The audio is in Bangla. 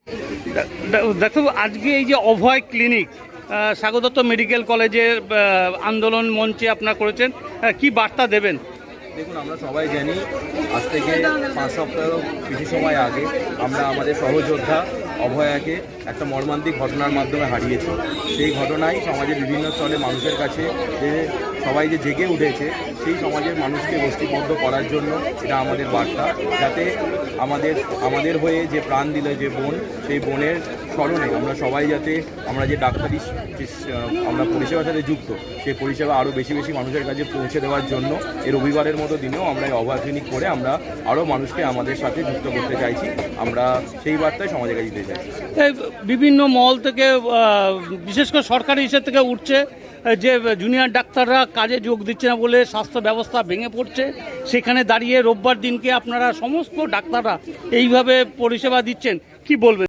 ডাক্তারবাবু, আজকে এই যে অভয় ক্লিনিক স্বাগতত্ব মেডিকেল কলেজের আন্দোলন মঞ্চে আপনারা করেছেন, কি বার্তা দেবেন? দেখুন, আমরা সবাই জানি আজ থেকে 5 সপ্তাহেরও বেশি সময় আগে আমরা আমাদের সহযোদ্ধা অভয়াকে একটা মর্মান্তিক ঘটনার মাধ্যমে হারিয়েছি। সেই ঘটনায় সমাজের বিভিন্ন স্তরে মানুষের কাছে যে সবাই যে জেগে উঠেছে, সেই সমাজের মানুষকে গোষ্ঠীবদ্ধ করার জন্য এটা আমাদের বার্তা, যাতে আমাদের হয়ে যে প্রাণ দিল যে বোন, সেই বোনের স্মরণে আমরা সবাই যাতে আমরা যে ডাক্তারি আমরা পরিষেবার সাথে যুক্ত, সেই পরিষেবা আরও বেশি বেশি মানুষের কাছে পৌঁছে দেওয়ার জন্য এই রবিবারের মতো দিনেও আমরা এই অভয় ক্লিনিক করে আমরা আরও মানুষকে আমাদের সাথে যুক্ত করতে চাইছি। আমরা সেই বার্তায় সমাজের কাছে দিতে চাইছি। বিভিন্ন মহল থেকে, বিশেষ করে সরকারি হিসেব থেকে উঠছে যে জুনিয়র ডাক্তাররা কাজে যোগ দিচ্ছে না বলে স্বাস্থ্য ব্যবস্থা ভেঙে পড়ছে। সেখানে দাঁড়িয়ে রোববার দিনকে আপনারা সমস্ত ডাক্তাররা এইভাবে পরিষেবা দিচ্ছেন, কি বলবেন?